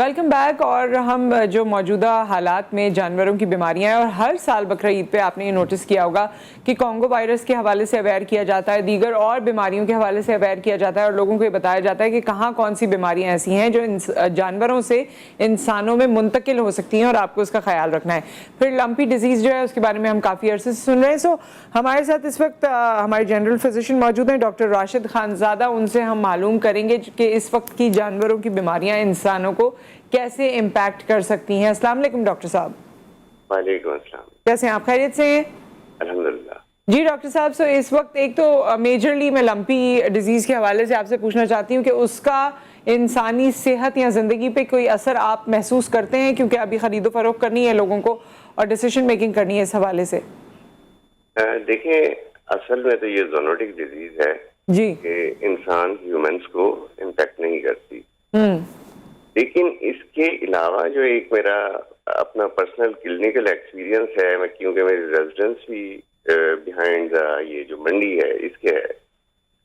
Welcome back. और हम जो मौजूदा हालात में जानवरों की बीमारियां हैं, और हर साल बकरा ईद पे आपने ये नोटिस किया होगा कि कॉन्गो वायरस के हवाले से अवेयर किया जाता है, दीगर और बीमारियों के हवाले से अवेयर किया जाता है और लोगों को ये बताया जाता है कि कहाँ कौन सी बीमारियां ऐसी हैं जो जानवरों से इंसानों में मुंतकिल हो सकती हैं और आपको उसका ख्याल रखना है। फिर लंपी डिजीज़ जो है उसके बारे में हम काफ़ी अरसे से सुन रहे हैं। सो हमारे साथ इस वक्त हमारे जनरल फिजिशियन मौजूद हैं, डॉक्टर राशिद खानज़ादा। उनसे हम मालूम करेंगे कि इस वक्त की जानवरों की बीमारियां इंसानों को कैसे इम्पैक्ट कर सकती हैं। अस्सलाम वालेकुम डॉक्टर साहब। वालेकुम अस्सलाम। कैसे हैं आप? खैरियत से हैं? अल्हम्दुलिल्लाह। जी डॉक्टर साहब, सो इस वक्त एक तो मेजरली मैं लंपी डिजीज़ के हवाले से आपसे पूछना चाहती हूँ कि उसका इंसानी सेहत या ज़िंदगी पे कोई असर आप महसूस करते हैं, क्योंकि अभी ख़रीदो फरोख्त करनी है लोगों को और डिसीजन मेकिंग करनी है इस हवाले से। देखिए, असल में तो ये ज़ूनोटिक डिजीज है जी। कि इंसान ह्यूमंस को इम्पेक्ट नहीं करती, लेकिन इसके अलावा जो एक मेरा अपना पर्सनल क्लिनिकल एक्सपीरियंस है, मैं क्योंकि मेरी रेजिडेंस भी बिहाइंड ये जो मंडी है इसके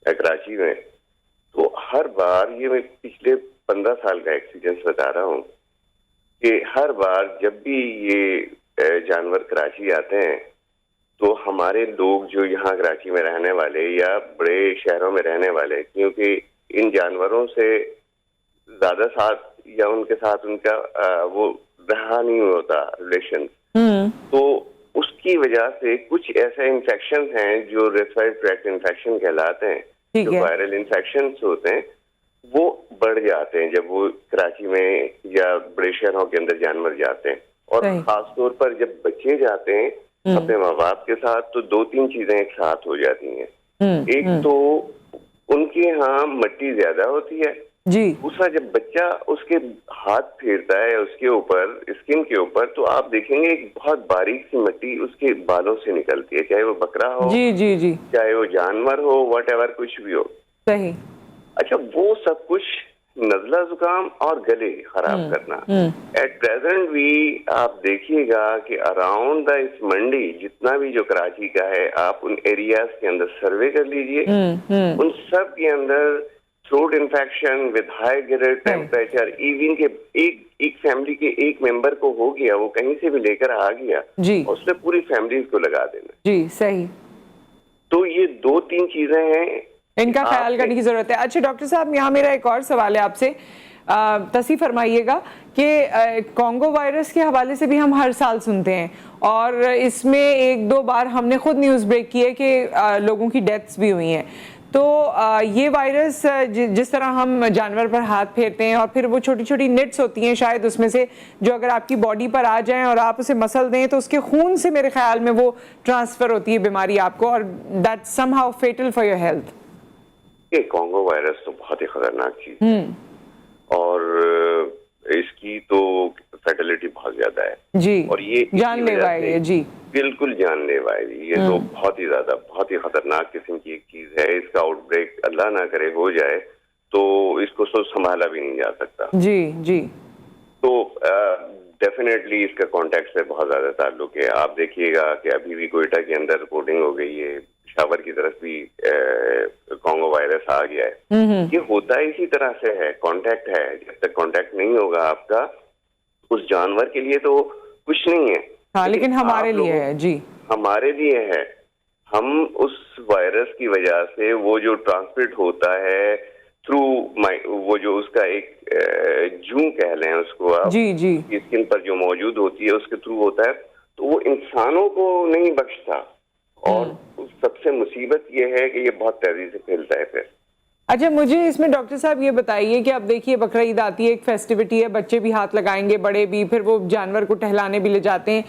है कराची में, तो हर बार ये मैं पिछले 15 साल का एक्सपीरियंस बता रहा हूँ कि हर बार जब भी ये जानवर कराची आते हैं तो हमारे लोग जो यहाँ कराची में रहने वाले या बड़े शहरों में रहने वाले, क्योंकि इन जानवरों से ज्यादा साथ या उनके साथ उनका वो रहा नहीं होता रिलेशन, तो उसकी वजह से कुछ ऐसे इन्फेक्शन हैं जो रेस्पिरेटरी ट्रैक्ट इन्फेक्शन कहलाते हैं, जो वायरल इन्फेक्शन होते हैं, वो बढ़ जाते हैं जब वो कराची में या बड़े शहरों के अंदर जानवर जाते हैं। और खास तौर पर जब बच्चे जाते हैं अपने माँ बाप के साथ, तो 2-3 चीजें एक साथ हो जाती हैं। एक तो उनके यहाँ मिट्टी ज्यादा होती है जी। दूसरा, जब बच्चा उसके हाथ फेरता है उसके ऊपर स्किन के ऊपर, तो आप देखेंगे एक बहुत बारीक सी मिट्टी उसके बालों से निकलती है, चाहे वो बकरा हो जी जी जी, चाहे वो जानवर हो, व्हाटएवर कुछ भी हो। सही। अच्छा, वो सब कुछ नजला जुकाम और गले खराब करना। एट प्रेजेंट भी आप देखिएगा कि अराउंड द इस मंडी जितना भी जो कराची का है, आप उन एरियाज के अंदर सर्वे कर लीजिए, उन सब के अंदर throat infection with high grade temperature, even के एक फैमिली के एक मेंबर को हो गया, वो कहीं से भी लेकर आ गया जी, और उसने पूरी फैमिली को लगा देना जी। सही। तो ये 2-3 चीजें हैं, इनका ख्याल करने की जरूरत है। अच्छा डॉक्टर साहब, यहाँ मेरा एक और सवाल है आपसे, तसी फरमाइएगा कि कॉन्गो वायरस के हवाले से भी हम हर साल सुनते हैं और इसमें 1-2 बार हमने खुद न्यूज़ ब्रेक की है कि लोगों की डेथ्स भी हुई हैं। तो ये वायरस जिस तरह हम जानवर पर हाथ फेरते हैं और फिर वो छोटी छोटी निट्स होती हैं शायद उसमें से, जो अगर आपकी बॉडी पर आ जाएं और आप उसे मसल दें तो उसके खून से मेरे ख्याल में वो ट्रांसफ़र होती है बीमारी आपको, और that somehow fatal for your health. ये कॉन्गो वायरस तो बहुत ही खतरनाक चीज है और इसकी तो फैटिलिटी बहुत ज्यादा है जी, और ये जानलेवा है जी, बिल्कुल जानलेवा है। ये तो बहुत ही ज्यादा, बहुत ही खतरनाक किस्म की एक चीज है। इसका आउटब्रेक अल्लाह ना करे हो जाए तो इसको तो संभाला भी नहीं जा सकता जी जी। तो डेफिनेटली इसका कॉन्टेक्ट से बहुत ज्यादा ताल्लुक है। आप देखिएगा कि अभी भी कोयटा के अंदर रिपोर्टिंग हो गई है, पेशावर की तरफ भी कॉन्गो वायरस आ गया है। ये होता इसी तरह से है, कांटेक्ट है। जब तक कांटेक्ट नहीं होगा आपका उस जानवर के लिए तो कुछ नहीं है, हाँ, लेकिन हमारे लिए है जी, हमारे लिए है। हम उस वायरस की वजह से वो जो ट्रांसमिट होता है थ्रू वो जो उसका एक जूं कह लें उसको आप जी जी, स्किन पर जो मौजूद होती है उसके थ्रू होता है, तो वो इंसानों को नहीं बख्शता। और सबसे मुसीबत ये है कि ये बहुत तेजी से फैलता है फिर। अच्छा, मुझे इसमें डॉक्टर साहब ये बताइए कि अब देखिए बकरा ईद आती है, एक फेस्टिविटी है, बच्चे भी हाथ लगाएंगे, बड़े भी, फिर वो जानवर को टहलाने भी ले जाते हैं।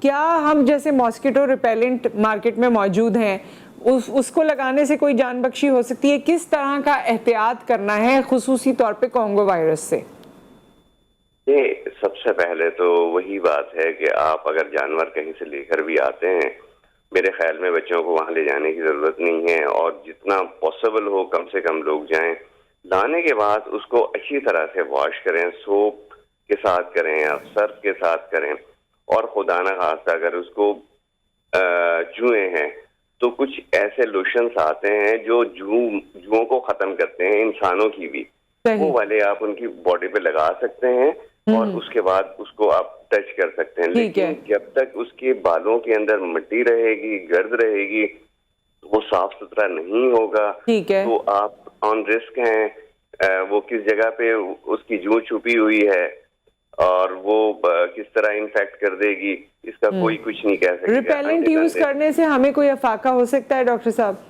क्या हम जैसे मॉस्किटो रिपेलेंट मार्केट में मौजूद हैं उसको लगाने से कोई जान बख्शी हो सकती है? किस तरह का एहतियात करना है खुसूसी तौर पे कॉन्गो वायरस से? ये सबसे पहले तो वही बात है कि आप अगर जानवर कहीं से लेकर भी आते हैं, मेरे ख्याल में बच्चों को वहां ले जाने की जरूरत नहीं है, और जितना पॉसिबल हो कम से कम लोग जाएं। लाने के बाद उसको अच्छी तरह से वॉश करें, सोप के साथ करें, आप सर्फ के साथ करें, और खुदा ना खास्ता अगर उसको जुए हैं तो कुछ ऐसे लोशंस आते हैं जो जुओं को खत्म करते हैं, इंसानों की भी। वो वाले आप उनकी बॉडी पे लगा सकते हैं और उसके बाद उसको आप टच कर सकते हैं। लेकिन जब तक उसके बालों के अंदर मिट्टी रहेगी, गर्द रहेगी, वो साफ सुथरा नहीं होगा, तो आप ऑन रिस्क हैं। वो किस जगह पे उसकी जूं छुपी हुई है और वो किस तरह इन्फेक्ट कर देगी, इसका कोई कुछ नहीं कह सकता। रिपेलेंट यूज करने से हमें कोई अफाका हो सकता है डॉक्टर साहब?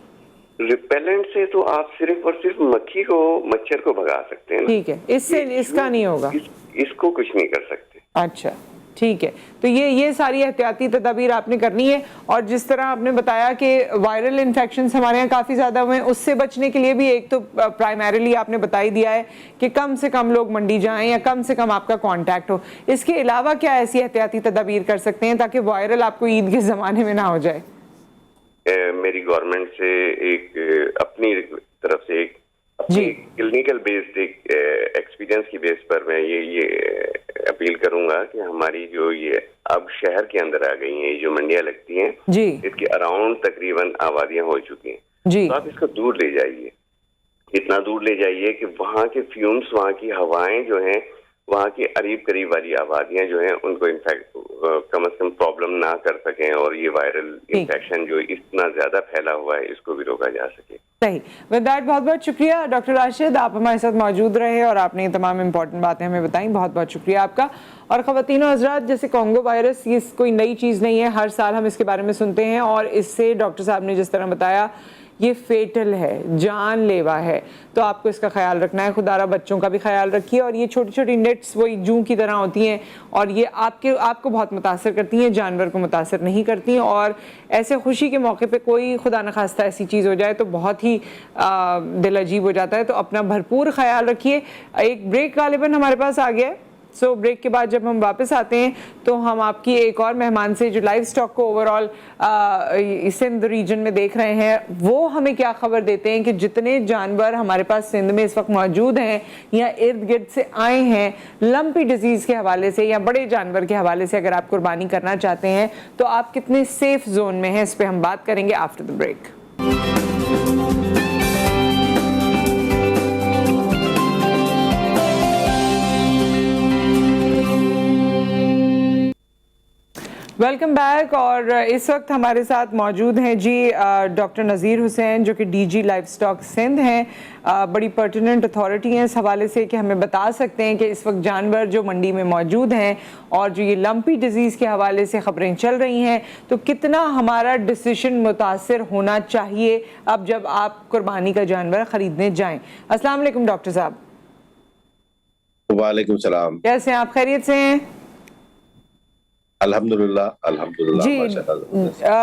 रिपेलेंट से तो आप सिर्फ और सिर्फ मच्छर को भगा सकते हैं। ठीक है, इससे इसका नहीं होगा, इसको कुछ नहीं कर सकते। अच्छा ठीक है, तो ये सारी एहतियाती तदाबीर आपने करनी है। और जिस तरह आपने बताया कि वायरल इन्फेक्शंस हमारे यहाँ काफ़ी ज़्यादा हुए हैं, उससे बचने के लिए भी एक तो प्राइमरीली आपने बता ही दिया है कि कम से कम लोग मंडी जाएं या कम से कम आपका कांटेक्ट हो। इसके अलावा क्या ऐसी एहतियाती तदाबीर कर सकते हैं ताकि वायरल आपको ईद के ज़माने में ना हो जाए? मेरी गवर्नमेंट से एक अपनी तरफ से एक क्लिनिकल बेस्ड एक एक्सपीरियंस की बेस पर मैं ये अपील करूंगा कि हमारी जो ये अब शहर के अंदर आ गई हैं, ये जो मंडियां लगती हैं, इसके अराउंड तकरीबन आबादियां हो चुकी हैं। तो आप इसको दूर ले जाइए, इतना दूर ले जाइए कि वहाँ के फ्यूम्स, वहाँ की हवाएं जो हैं, वहाँ की करीब करीब वाली आबादियां जो हैं, उनको इनफैक्ट कम से कम प्रॉब्लम ना कर सकें और ये वायरल इन्फेक्शन जो इतना ज्यादा फैला हुआ है इसको भी रोका जा सके। सही। विद दैट बहुत बहुत शुक्रिया डॉक्टर राशिद, आप हमारे साथ मौजूद रहे और आपने ये तमाम इंपॉर्टेंट बातें हमें बताई। बहुत बहुत शुक्रिया आपका। और ख़वातीन और हज़रात, जैसे कॉन्गो वायरस ये कोई नई चीज़ नहीं है, हर साल हम इसके बारे में सुनते हैं और इससे डॉक्टर साहब ने जिस तरह बताया ये फेटल है, जानलेवा है, तो आपको इसका ख्याल रखना है। खुदारा बच्चों का भी ख्याल रखिए। और ये छोटी छोटी नेट्स वही जूं की तरह होती हैं और ये आपको बहुत मुतासर करती हैं, जानवर को मुतासर नहीं करती। और ऐसे खुशी के मौके पे कोई खुदा न खास्ता ऐसी चीज़ हो जाए तो बहुत ही दिल अजीब हो जाता है। तो अपना भरपूर ख्याल रखिए। एक ब्रेक गालिबन हमारे पास आ गया है, सो ब्रेक के बाद जब हम वापस आते हैं तो हम आपकी एक और मेहमान से जो लाइव स्टॉक को ओवरऑल सिंध रीजन में देख रहे हैं, वो हमें क्या खबर देते हैं कि जितने जानवर हमारे पास सिंध में इस वक्त मौजूद हैं या इर्द गिर्द से आए हैं लंपी डिजीज़ के हवाले से या बड़े जानवर के हवाले से, अगर आप कुर्बानी करना चाहते हैं तो आप कितने सेफ जोन में हैं, इस पर हम बात करेंगे after the break. Welcome back. और इस वक्त हमारे साथ मौजूद हैं जी डॉक्टर नज़ीर हुसैन, जो कि डीजी लाइव स्टॉक सिंध हैं। बड़ी पर्टिनेंट अथॉरिटी हैं इस हवाले से कि हमें बता सकते हैं कि इस वक्त जानवर जो मंडी में मौजूद हैं और जो ये लंपी डिजीज़ के हवाले से ख़बरें चल रही हैं, तो कितना हमारा डिसीजन मुतासर होना चाहिए अब जब आप कुर्बानी का जानवर ख़रीदने जाएँ। अस्सलाम वालेकुम डॉक्टर साहब। वालेकुम सलाम। कैसे हैं आप? खैरियत से हैं? अल्हम्दुलिल्लाह जी।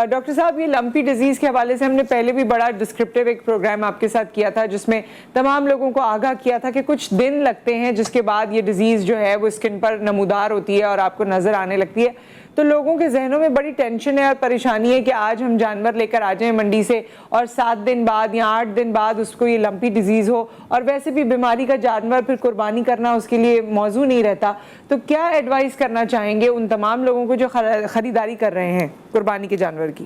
डॉक्टर साहब, ये लंपी डिजीज़ के हवाले से हमने पहले भी बड़ा डिस्क्रिप्टिव एक प्रोग्राम आपके साथ किया था जिसमें तमाम लोगों को आगाह किया था कि कुछ दिन लगते हैं जिसके बाद ये डिजीज़ जो है वो स्किन पर नमूदार होती है और आपको नज़र आने लगती है। तो लोगों के जहनों में बड़ी टेंशन है और परेशानी है कि आज हम जानवर लेकर आ जाएं मंडी से और 7 दिन बाद या 8 दिन बाद उसको ये लंपी डिजीज़ हो, और वैसे भी बीमारी का जानवर फिर कुर्बानी करना उसके लिए मौजू नहीं रहता। तो क्या एडवाइस करना चाहेंगे उन तमाम लोगों को जो खरीदारी कर रहे हैं कुर्बानी के जानवर की?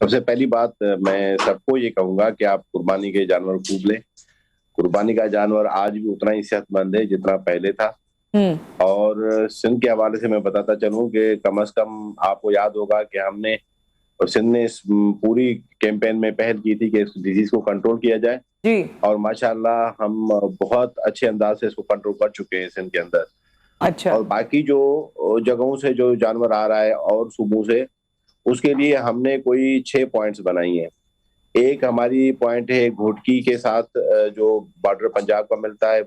सबसे पहली बात मैं सबको ये कहूंगा कि आप कुर्बानी के जानवर खूब लें। कुर्बानी का जानवर आज भी उतना ही सेहतमंद है जितना पहले था। और सिंध के हवाले से मैं बताता चलूं कि कम से कम आपको याद होगा कि हमने और सिंध ने इस पूरी कैंपेन में पहल की थी कि इस डिजीज को कंट्रोल किया जाए जी। और माशाल्लाह हम बहुत अच्छे अंदाज से इसको कंट्रोल कर चुके हैं सिंध के अंदर। अच्छा। और बाकी जो जगहों से जो जानवर आ रहा है और सूबों से, उसके लिए हमने कोई 6 पॉइंट्स बनाई हैं। एक हमारी पॉइंट है घोटकी के साथ जो बॉर्डर पंजाब का मिलता है,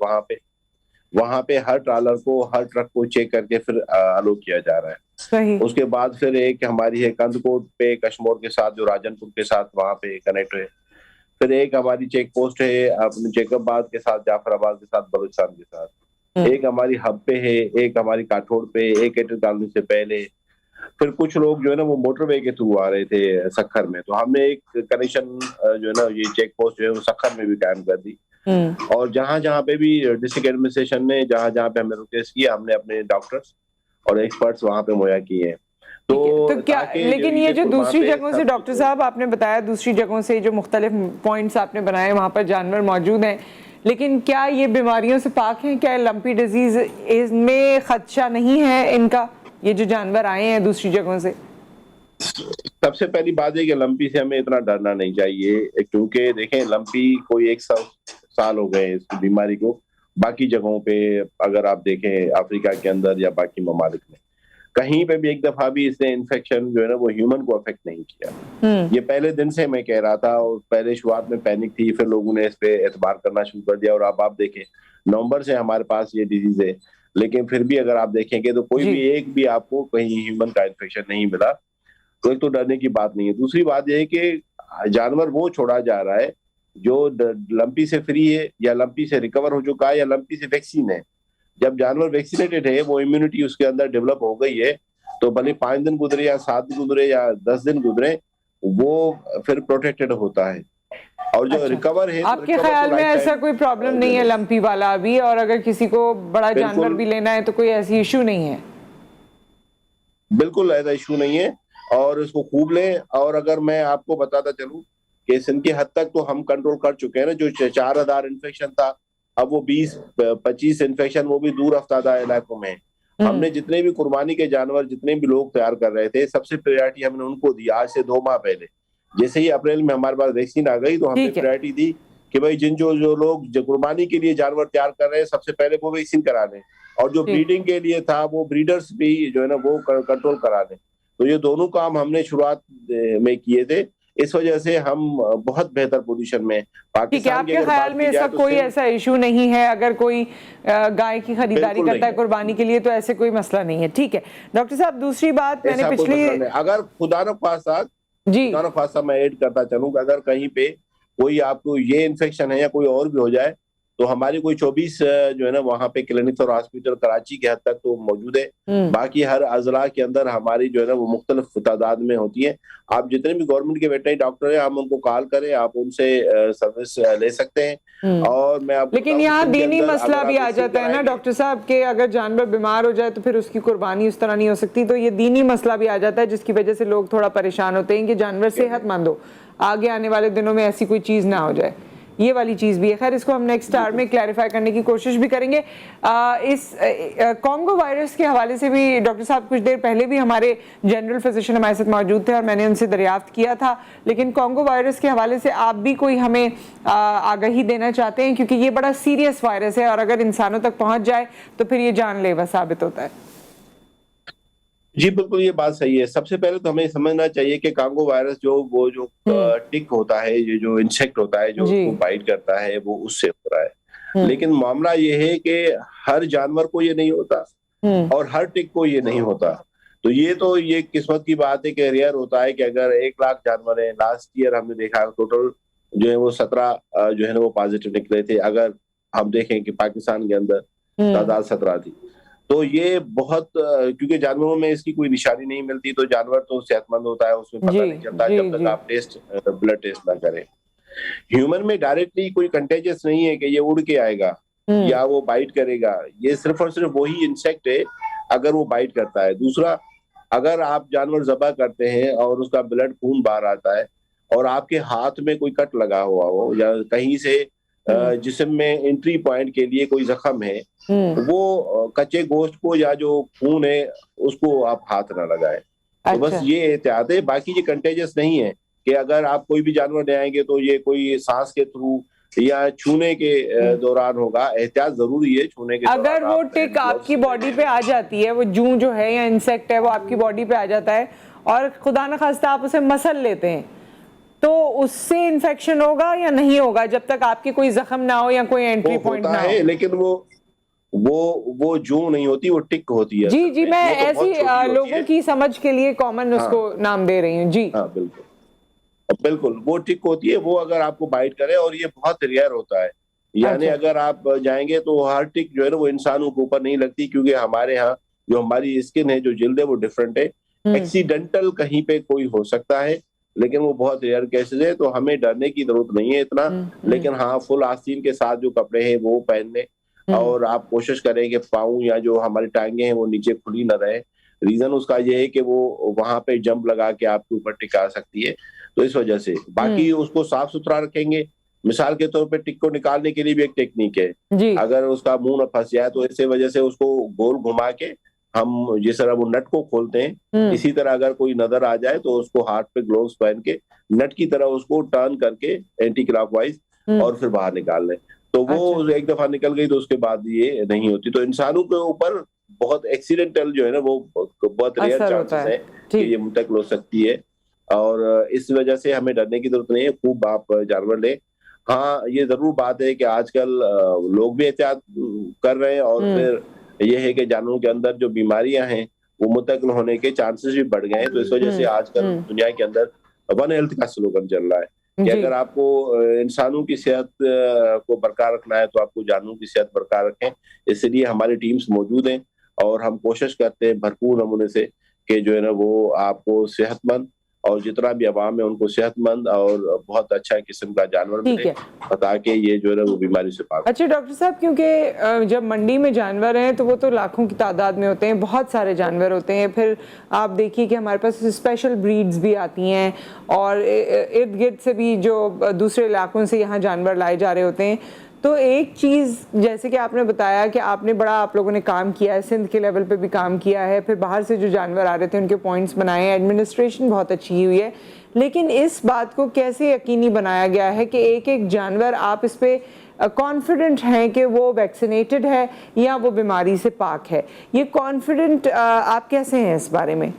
वहां पे हर ट्रालर को, हर ट्रक को चेक करके फिर अलो किया जा रहा है। सही। उसके बाद फिर एक हमारी है कंदकोट पे कश्मीर के साथ जो राजनपुर के साथ वहां पे कनेक्ट है। फिर एक हमारी चेक पोस्ट है अपने जैकबाद के साथ, जाफराबाद के साथ, बलूचिस्तान के साथ। एक हमारी हब पे है, एक हमारी काठोड़ पे, एक एटर कॉलोनी से पहले। फिर कुछ लोग जो है ना वो मोटरवे के थ्रू आ रहे थे सक्खर में, तो हमने एक कनेक्शन जो है ना ये चेक पोस्ट जो है वो सक्खर में भी कायम कर दी। और जहां पे भी डिस्ट्रिक्ट एडमिनिस्ट्रेशन ने जहां पे हमने रिक्वेस्ट किया, हमने अपने डॉक्टर्स और एक्सपर्ट्स वहां पे मुहैया किए हैं। तो क्या, लेकिन ये जो दूसरी जगहों से डॉक्टर साहब आपने बताया, दूसरी जगहों से जो मुख्तलिफ पॉइंट्स आपने बनाए वहां पर जानवर मौजूद हैं, लेकिन क्या ये बीमारियों से पाक हैं? क्या लंपी डिजीज इसमें खदशा नहीं है इनका, ये जो जानवर आए हैं दूसरी जगहों से? सबसे पहली बात है कि लंपी से हमें इतना डरना नहीं चाहिए, क्योंकि देखें लंपी कोई एक साल हो गए इस बीमारी को। बाकी जगहों पे अगर आप देखें अफ्रीका के अंदर या बाकी ममालिक में, कहीं पे भी एक दफा भी इसने इन्फेक्शन जो है ना वो ह्यूमन को अफेक्ट नहीं किया। ये पहले दिन से मैं कह रहा था, और पहले शुरुआत में पैनिक थी, फिर लोगों ने इस पे एतबार करना शुरू कर दिया, और अब आप देखें नवंबर से हमारे पास ये डिजीज है, लेकिन फिर भी अगर आप देखेंगे तो कोई भी एक भी आपको कहीं ह्यूमन का इन्फेक्शन नहीं मिला। तो एक तो डरने की बात नहीं है। दूसरी बात यह है कि जानवर वो छोड़ा जा रहा है जो लंपी से फ्री है, या लंपी से रिकवर हो चुका है, या लंपी से वैक्सीन है। जब जानवर वैक्सीनेटेड है, वो इम्यूनिटी उसके अंदर डेवलप हो गई है, तो भले 5 दिन गुजरे या 7 दिन गुजरे या 10 दिन गुजरे, वो फिर प्रोटेक्टेड होता है। और जो रिकवर है, आपके ख्याल में ऐसा कोई प्रॉब्लम नहीं है लंपी वाला अभी, और अगर किसी को बड़ा जानवर भी लेना है तो कोई ऐसी इशू नहीं है? बिल्कुल ऐसा इशू नहीं है, और इसको खूब लें। और अगर मैं आपको बताता चलूं कि इनकी हद तक तो हम कंट्रोल कर चुके हैं ना। जो 4000 इन्फेक्शन था, अब वो 20-25 इन्फेक्शन वो भी दूर अफ्तादा इलाकों में। हमने जितने भी कुर्बानी के जानवर जितने भी लोग तैयार कर रहे थे, सबसे प्रायोरिटी हमने उनको दी। आज से 2 माह पहले जैसे ही अप्रैल में हमारे पास वैक्सीन आ गई, तो हमने प्रायोरिटी दी कि भाई जो लोग कुर्बानी के लिए जानवर तैयार कर रहे हैं, सबसे पहले वो वैक्सीन करा लें, और जो ब्रीडिंग के लिए था वो ब्रीडर्स भी जो है ना वो कंट्रोल करा लें। तो ये दोनों काम हमने शुरुआत में किए थे। इस वजह से हम बहुत बेहतर पोजीशन में पाकिस्तान। आपके ख्याल में ऐसा कोई ऐसा इशू नहीं है? अगर कोई गाय की खरीदारी करता है कुर्बानी के लिए तो ऐसे कोई मसला नहीं है। ठीक है डॉक्टर साहब, दूसरी बात मैंने पिछली, अगर खुदा न खासा मैं ऐड करता चलूं, अगर कहीं पे कोई आपको ये इन्फेक्शन है या कोई और भी हो जाए, तो हमारी कोई 24 जो है ना वहाँ पे क्लिनिक्स और हॉस्पिटल कराची के हद तक तो मौजूद है। बाकी हर अजला के अंदर हमारी जो है ना वो मुख्तलिफ तादाद में होती है। आप जितने भी गवर्नमेंट के वेटनरी डॉक्टर हैं, हम उनको कॉल करें, आप उनसे सर्विस ले सकते हैं। और मैं आपको, लेकिन यहाँ दीनी मसला भी आ जाता है ना डॉक्टर साहब, के अगर जानवर बीमार हो जाए तो फिर उसकी कुर्बानी उस तरह नहीं हो सकती। तो ये दीनी मसला भी आ जाता है, जिसकी वजह से लोग थोड़ा परेशान होते हैं कि जानवर सेहतमंद हो, आगे आने वाले दिनों में ऐसी कोई चीज ना हो जाए। ये वाली चीज़ भी है। खैर, इसको हम नेक्स्ट आवर में क्लैरिफाई करने की कोशिश भी करेंगे। इस कॉन्गो वायरस के हवाले से भी डॉक्टर साहब कुछ देर पहले भी हमारे जनरल फिजिशियन हमारे साथ मौजूद थे और मैंने उनसे दरियाफ्त किया था, लेकिन कॉन्गो वायरस के हवाले से आप भी कोई हमें आगाही देना चाहते हैं? क्योंकि ये बड़ा सीरियस वायरस है और अगर इंसानों तक पहुंच जाए तो फिर ये जानलेवा साबित होता है। जी बिल्कुल, ये बात सही है। सबसे पहले तो हमें समझना चाहिए कि कॉन्गो वायरस जो टिक होता है, ये जो इंसेक्ट होता है जो उसको बाइट करता है, वो उससे हो रहा है। लेकिन मामला ये है कि हर जानवर को ये नहीं होता और हर टिक को ये नहीं होता। तो ये किस्मत की बात है कि रेयर होता है कि अगर 1 लाख जानवर है, लास्ट ईयर हमने देखा टोटल जो है वो 17 जो है ना वो पॉजिटिव निकले थे। अगर हम देखें कि पाकिस्तान के अंदर तादाद 17 थी, तो ये बहुत, क्योंकि जानवरों में इसकी कोई निशानी नहीं मिलती, तो जानवर तो सेहतमंद होता है, उसमें पता नहीं चलता जब तक आप ब्लड टेस्ट ना करें। ह्यूमन में डायरेक्टली कोई कंटेजियस नहीं है कि ये उड़ के आएगा या वो बाइट करेगा। ये सिर्फ और सिर्फ वही इंसेक्ट है अगर वो बाइट करता है। दूसरा, अगर आप जानवर ज़बह करते हैं और उसका ब्लड खून बाहर आता है और आपके हाथ में कोई कट लगा हुआ हो या कहीं से जिस्म में एंट्री पॉइंट के लिए कोई जख्म है, वो कच्चे गोश्त को या जो खून है उसको आप हाथ ना लगाएं। तो बस ये एहतियात है, बाकी ये कंटेजियस नहीं है कि अगर आप कोई भी जानवर ले आएंगे तो ये कोई सांस के थ्रू या छूने के दौरान होगा। एहतियात जरूरी है छूने के दौरान। अगर वो टिक आपकी बॉडी पे आ जाती है, वो जूं जो है या इंसेक्ट है वो आपकी बॉडी पे आ जाता है और खुदा न खास्ता आप उसे मसल लेते हैं, तो उससे इन्फेक्शन होगा या नहीं होगा जब तक आपके कोई जख्म ना हो या कोई एंट्री पॉइंट ना हो? लेकिन वो जूं नहीं होती, वो टिक होती है। जी मैं ऐसी लोगों की समझ के लिए कॉमन उसको नाम दे रही हूँ। जी हाँ बिल्कुल वो टिक होती है। वो अगर आपको बाइट करे, और ये बहुत रेयर होता है, यानी अगर आप जाएंगे तो हर टिक जो है ना वो इंसानों के ऊपर नहीं लगती, क्योंकि हमारे यहाँ जो हमारी स्किन है, जो जिल्द है, वो डिफरेंट है। एक्सीडेंटल कहीं पे कोई हो सकता है, लेकिन वो बहुत रेयर केसेस है, तो हमें डरने की जरूरत नहीं है इतना। लेकिन हाँ, फुल आस्तीन के साथ जो कपड़े हैं वो पहनने, और आप कोशिश करें कि पाँव या जो हमारी टांगे हैं वो नीचे खुली न रहे। रीजन उसका ये है कि वो वहां पे जंप लगा के आपके ऊपर टिका सकती है, तो इस वजह से। बाकी उसको साफ सुथरा रखेंगे, मिसाल के तौर पे टिक को निकालने के लिए भी एक टेक्निक है। जी। अगर उसका मुंह न फंस जाए तो इसी वजह से उसको गोल घुमा के हम जिस तरह वो नट को खोलते हैं, इसी तरह अगर कोई नजर आ जाए तो उसको हाथ पे ग्लोव्स पहन के नट की तरह उसको टर्न करके एंटी क्लॉकवाइज और फिर बाहर निकाल लें। तो वो अच्छा। एक दफा निकल गई तो उसके बाद ये नहीं होती। तो इंसानों के ऊपर बहुत एक्सीडेंटल जो है ना, वो बहुत रेयर असर होता चांसेस है। है कि ये ठीक। मुंतकिल हो सकती है। और इस वजह से हमें डरने की जरूरत नहीं है, खूब आप जानवर लें। हाँ, ये जरूर बात है कि आजकल लोग भी एहतियात कर रहे हैं, और फिर ये है कि जानवरों के अंदर जो बीमारियां हैं वो मुंतकिल होने के चांसेस भी बढ़ गए हैं। तो इस वजह से आजकल दुनिया के अंदर वन हेल्थ का स्लोगन चल रहा है कि जी। अगर आपको इंसानों की सेहत को बरकरार रखना है तो आपको जानवरों की सेहत बरकरार रखें। इसलिए हमारी टीम्स मौजूद हैं और हम कोशिश करते हैं भरपूर नमूने से कि जो है ना वो आपको सेहतमंद और जितना भी अवाम है उनको सेहतमंद और बहुत अच्छा किस्म का जानवर ठीक मिले, है। ताकि ये जो है ना वो बीमारी से पाक हो। अच्छा डॉक्टर साहब, क्योंकि जब मंडी में जानवर हैं तो वो तो लाखों की तादाद में होते हैं, बहुत सारे जानवर होते हैं। फिर आप देखिए कि हमारे पास स्पेशल ब्रीड्स भी आती हैं और इर्द गिर्द से भी जो दूसरे इलाकों से यहाँ जानवर लाए जा रहे होते हैं। तो एक चीज़ जैसे कि आपने बताया कि आपने बड़ा आप लोगों ने काम किया है, सिंध के लेवल पे भी काम किया है, फिर बाहर से जो जानवर आ रहे थे उनके पॉइंट्स बनाए हैं, एडमिनिस्ट्रेशन बहुत अच्छी हुई है। लेकिन इस बात को कैसे यकीनी बनाया गया है कि एक एक जानवर आप इस पे कॉन्फिडेंट हैं कि वो वैक्सीनेटेड है या वो बीमारी से पाक है? ये कॉन्फिडेंट आप कैसे हैं इस बारे में?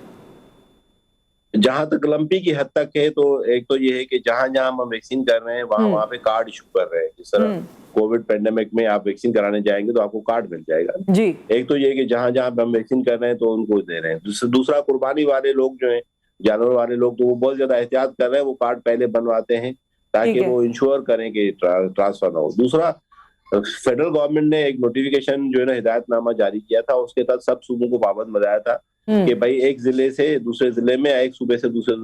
जहां तक लंपी की हद तक है तो एक तो ये है कि जहां जहां हम वैक्सीन कर रहे हैं वहां वहां पे कार्ड इशू कर रहे हैं। जिस तरह कोविड पेंडेमिक में आप वैक्सीन कराने जाएंगे तो आपको कार्ड मिल जाएगा जी। एक तो ये कि जहां जहां हम वैक्सीन कर रहे हैं तो उनको दे रहे हैं। दूसरा कुर्बानी वाले लोग जो हैं, जानवर वाले लोग, तो वो बहुत ज्यादा एहतियात कर रहे हैं, वो कार्ड पहले बनवाते हैं ताकि वो इंश्योर करें कि ट्रांसफर ना हो। दूसरा, फेडरल गवर्नमेंट ने एक नोटिफिकेशन जो है ना हिदायतनामा जारी किया था, उसके तहत सब सूबों को पाबंद बनाया था कि भाई एक जिले से दूसरे जिले में, एक सूबे से दूसरे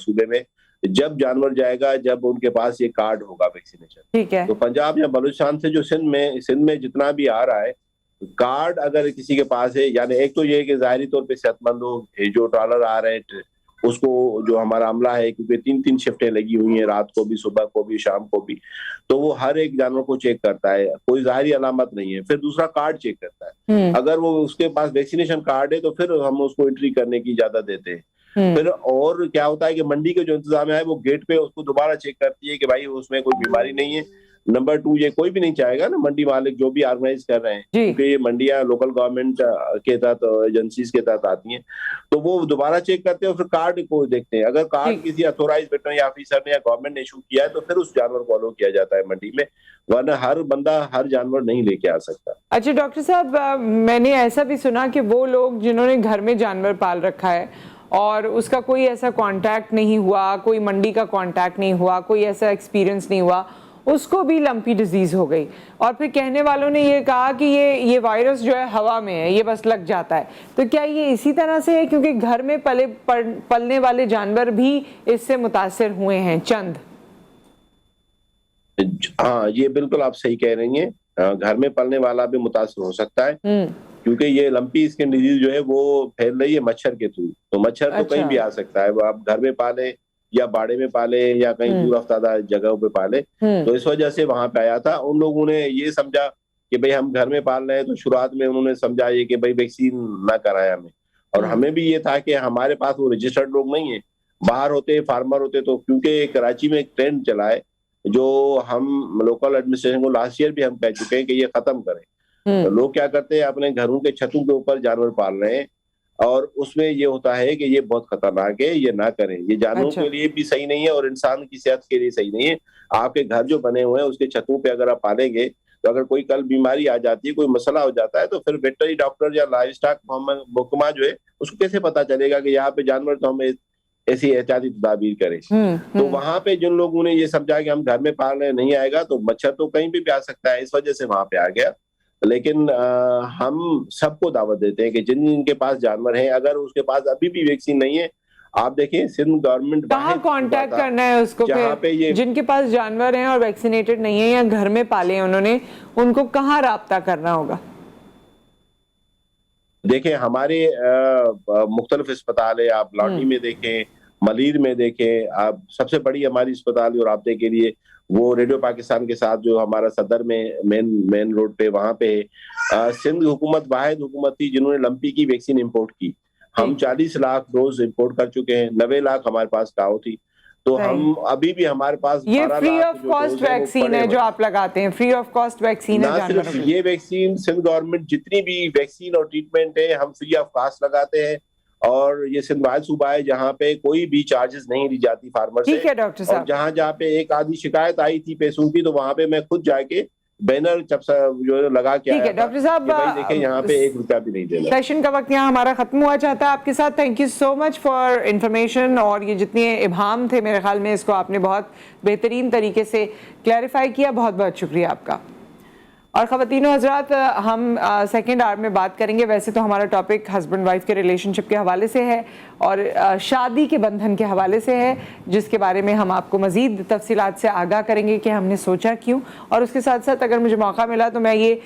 सूबे में जब जानवर जाएगा जब उनके पास ये कार्ड होगा वैक्सीनेशन। ठीक है। तो पंजाब या बलूचिस्तान से जो सिंध में जितना भी आ रहा है, कार्ड अगर किसी के पास है, यानी एक तो ये कि जाहिरी तौर पे सेहतमंद हो, जो ट्रॉलर आ रहे हैं उसको, जो हमारा अमला है, क्योंकि 3-3 शिफ्टें लगी हुई हैं, रात को भी, सुबह को भी, शाम को भी, तो वो हर एक जानवर को चेक करता है, कोई जाहिरी अलामत नहीं है। फिर दूसरा कार्ड चेक करता है, अगर वो उसके पास वैक्सीनेशन कार्ड है तो फिर हम उसको एंट्री करने की इजाजत देते हैं। फिर और क्या होता है कि मंडी के जो इंतजाम है वो गेट पे उसको दोबारा चेक करती है कि भाई उसमें कोई बीमारी नहीं है। नंबर 2, ये कोई भी नहीं चाहेगा ना, मंडी मालिक जो भी ऑर्गेनाइज कर रहे हैं, क्योंकि ये मंडियां लोकल गवर्नमेंट के तहत, एजेंसीज के तहत आती हैं, तो वो दोबारा चेक करते हैं और फिर कार्ड को देखते हैं। अगर कार्ड किसी अथोराइज वेटरनरी ऑफिसर ने या गवर्नमेंट ने इशू किया है तो फिर उस जानवर को अलो किया जाता है मंडी में, वरना हर बंदा हर जानवर नहीं लेके आ सकता। अच्छा डॉक्टर साहब, मैंने ऐसा भी सुना कि वो लोग जिन्होंने घर में जानवर पाल रखा है और उसका कोई ऐसा कांटेक्ट नहीं हुआ, कोई मंडी का कांटेक्ट नहीं हुआ, कोई ऐसा एक्सपीरियंस नहीं हुआ, उसको भी लंपी डिजीज हो गई, और फिर कहने वालों ने ये कहा कि ये वायरस जो है हवा में है, ये बस लग जाता है। तो क्या ये इसी तरह से है, क्योंकि घर में पलने वाले जानवर भी इससे मुतासिर हुए हैं चंद? हाँ, ये बिल्कुल आप सही कह रही हैं, घर में पलने वाला भी मुतासिर हो सकता है, क्योंकि ये लंपी स्किन डिजीज जो है वो फैल रही है मच्छर के थ्रू। तो मच्छर तो कहीं भी आ सकता है, वो आप घर में पाले या बाड़े में पाले या कहीं दूर अफ्तादा जगहों पे पाले, तो इस वजह से वहां पे आया था। उन लोगों ने ये समझा कि भाई हम घर में पाल रहे हैं, तो शुरुआत में उन्होंने समझा ये कि भाई वैक्सीन ना कराए हमें, और हमें भी ये था कि हमारे पास वो रजिस्टर्ड लोग नहीं है, बाहर होते फार्मर होते। तो क्योंकि कराची में एक ट्रेंड चला है जो हम लोकल एडमिनिस्ट्रेशन को लास्ट ईयर भी हम कह चुके हैं कि ये खत्म करें। तो लोग क्या करते हैं, अपने घरों के छतों के ऊपर जानवर पाल रहे हैं, और उसमें ये होता है कि ये बहुत खतरनाक है, ये ना करें, ये जानवरों के लिए भी सही नहीं है और इंसान की सेहत के लिए सही नहीं है। आपके घर जो बने हुए हैं उसके छतों पे अगर आप पालेंगे तो अगर कोई कल बीमारी आ जाती है, कोई मसला हो जाता है, तो फिर वेटरनरी डॉक्टर या लाइव स्टॉक महकमा जो है उसको कैसे पता चलेगा कि यहाँ पे जानवर, तो हमें ऐसी एहतियाती तदाबीर करें। तो वहां पे जिन लोगों ने ये समझा कि हम घर में पाल रहे नहीं आएगा, तो मच्छर तो कहीं भी आ सकता है, इस वजह से वहां पे आ गया। लेकिन हम सबको दावत देते हैं कि जिनके पास जानवर हैं, अगर उसके पास अभी भी वैक्सीन नहीं है, आप देखिए सिंध गवर्नमेंट कहाँ कांटेक्ट करना है उसको, जहाँ पे ये जिनके पास जानवर हैं और वैक्सीनेटेड नहीं है या घर में पाले हैं उन्होंने, उनको कहाँ राब्ता करना होगा? देखिए, हमारे मुख्तलिफ अस्पताल है, आप लॉटी में देखें, मलीर में देखें, आप सबसे बड़ी हमारी अस्पताल और राब्ते के लिए वो रेडियो पाकिस्तान के साथ जो हमारा सदर में मेन रोड पे वहां पे सिंध हुकूमत वाहिद हुकूमत थी जिन्होंने लंपी की वैक्सीन इंपोर्ट की। हम 40 लाख डोज इंपोर्ट कर चुके हैं, 90 लाख हमारे पास काओ थी। तो हम अभी भी हमारे पास ये 12 फ्री लाख ऑफ जो कॉस्ट डोज है वो वैक्सीन पड़े है हुए जो हैं। आप लगाते हैं, फ्री ऑफ कॉस्ट वैक्सीन है ना जानवरों सिर्फ की। ये वैक्सीन, सिंध गवर्नमेंट जितनी भी वैक्सीन और ट्रीटमेंट है हम फ्री ऑफ कॉस्ट लगाते हैं। और ये सिंध वाहिद सूबा है जहाँ पे कोई भी चार्जेस नहीं ली जाती फार्मर से। ठीक है डॉक्टर और साहब। जहाँ जहाँ पे एक आधी शिकायत आई थी पैसों की, तो वहां पे मैं खुद जाके बैनर जो लगा के ठीक आया है डॉक्टर था कि भाई साहब, देखें यहाँ पे 1 रुपया भी नहीं देना। सेशन का वक्त यहाँ हमारा खत्म हुआ चाहता है आपके साथ। Thank you so much for information, और ये जितने इबाम थे मेरे ख्याल में इसको आपने बहुत बेहतरीन तरीके से क्लैरिफाई किया। बहुत बहुत शुक्रिया आपका। और ख़वातीनो हज़रात, हम सेकेंड आवर में बात करेंगे। वैसे तो हमारा टॉपिक हस्बैंड वाइफ के रिलेशनशिप के हवाले से है और शादी के बंधन के हवाले से है, जिसके बारे में हम आपको मज़ीद तफसीलात से आगाह करेंगे कि हमने सोचा क्यों। और उसके साथ साथ अगर मुझे मौका मिला तो मैं ये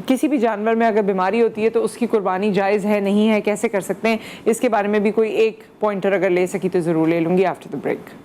किसी भी जानवर में अगर बीमारी होती है तो उसकी कुर्बानी जायज़ है नहीं है, कैसे कर सकते हैं, इसके बारे में भी कोई एक पॉइंटर अगर ले सकी तो ज़रूर ले लूँगी आफ्टर द ब्रेक।